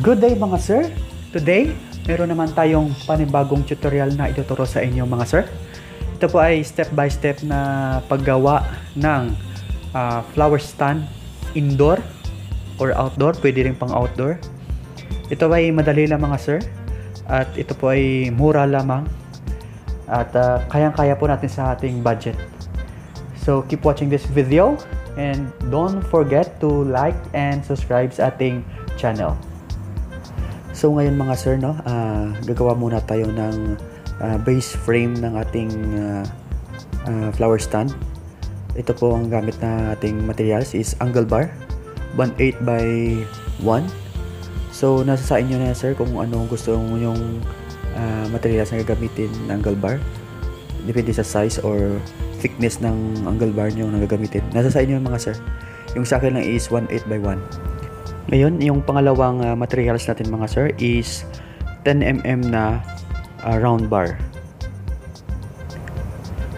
Good day mga sir! Today, meron naman tayong panibagong tutorial na ituturo sa inyo mga sir. Ito po ay step by step na paggawa ng flower stand indoor or outdoor, pwede rin pang outdoor. Ito ay madali lang mga sir at ito po ay mura lamang at kayang-kaya po natin sa ating budget. So keep watching this video and don't forget to like and subscribe sa ating channel. So ngayon mga sir, gagawa muna tayo ng base frame ng ating flower stand. Ito po ang gamit na ating materials is angle bar 1/8 by 1. So nasa sa inyo na sir kung ano gusto mo yung materials na gagamitin ng angle bar. Depende sa size or thickness ng angle bar nyo na gagamitin. Nasa sa inyo mga sir. Yung sa akin lang is 1/8 by 1. Ngayon, yung pangalawang materials natin mga sir is 10mm na round bar.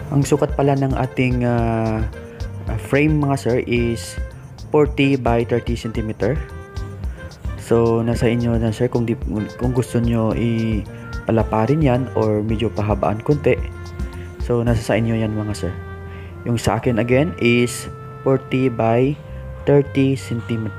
Ang sukat pala ng ating frame mga sir is 40 by 30 cm. So, nasa inyo na sir kung gusto nyo ipalaparin yan or medyo pahabaan konti. So, nasa sa inyo yan mga sir. Yung sa akin again is 40 by 30 cm.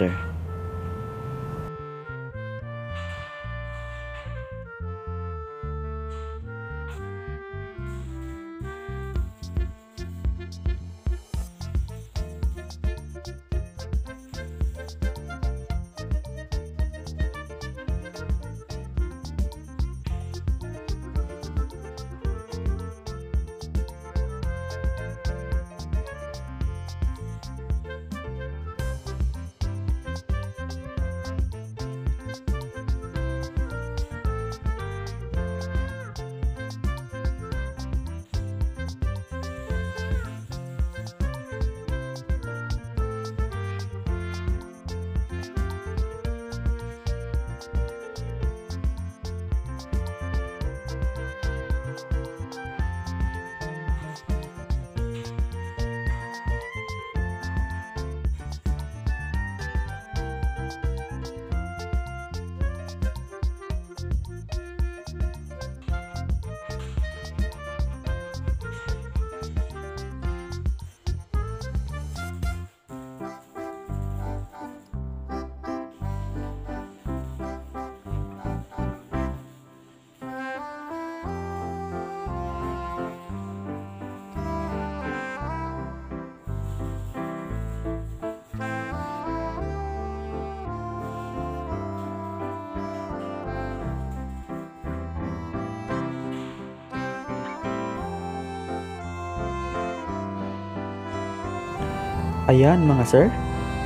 Ayan mga sir.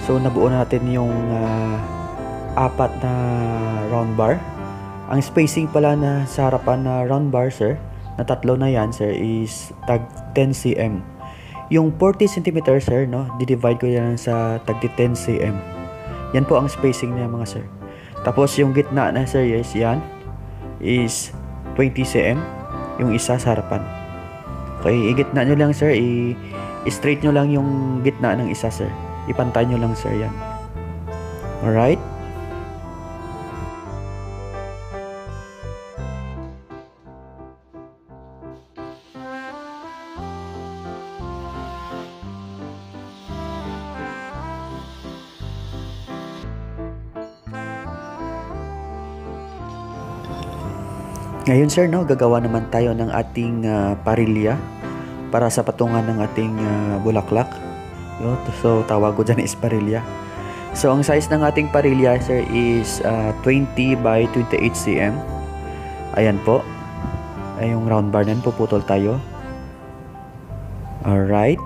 So nabuo na natin yung apat na round bar. Ang spacing pala na sa harapan na round bar sir, na tatlo na yan sir, is tag 10 cm. Yung 40 cm sir, di-divide ko yan sa tag 10 cm. Yan po ang spacing niya mga sir. Tapos yung gitna na sir, yes, yan is 20 cm. Yung isa sa harapan. Okay, igitna nyo lang sir, straight nyo lang yung gitna ng isa sir. Ipantay nyo lang sir yan. Alright. Ngayon sir, gagawa naman tayo ng ating parilya para sa patungan ng ating bulaklak. So tawag ko dyan is parilya. So ang size ng ating parilya sir is 20 by 28 cm. Ayan po. Ay yung round bar na puputol tayo. Alright.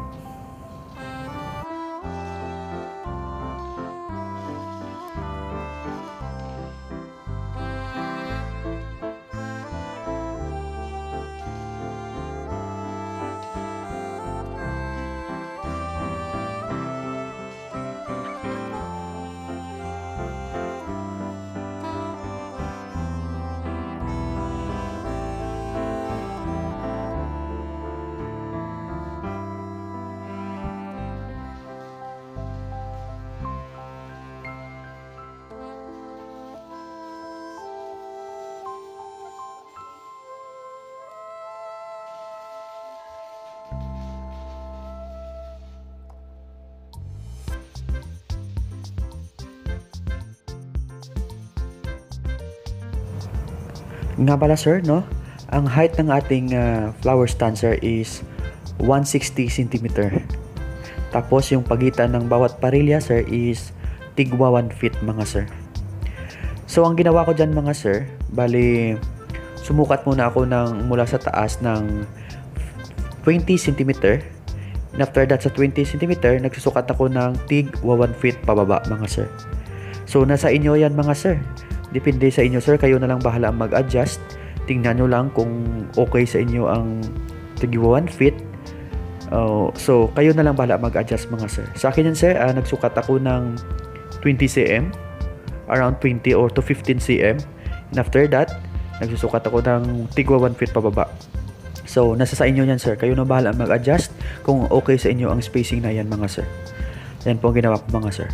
Nga pala sir, no? Ang height ng ating flower stand sir is 160 cm. Tapos yung pagitan ng bawat parilya sir is tigwa 1 feet mga sir. So ang ginawa ko dyan mga sir, bali sumukat muna ako mula sa taas ng 20 cm. And after that sa 20 cm, nagsusukat ako ng tigwa 1 feet pababa mga sir. So nasa inyo yan mga sir. Depende sa inyo sir, kayo na lang bahala mag-adjust. Tingnan nyo lang kung okay sa inyo ang tigwa 1 feet. So kayo na lang bahala mag-adjust mga sir. Sa akin yan sir, nagsukat ako ng 20 cm, around 20 or to 15 cm. And after that, nagsusukat ako ng tigwa 1 feet pababa. So nasa sa inyo yan sir, kayo na bahala mag-adjust kung okay sa inyo ang spacing na yan mga sir. Yan po ang ginawa ko mga sir.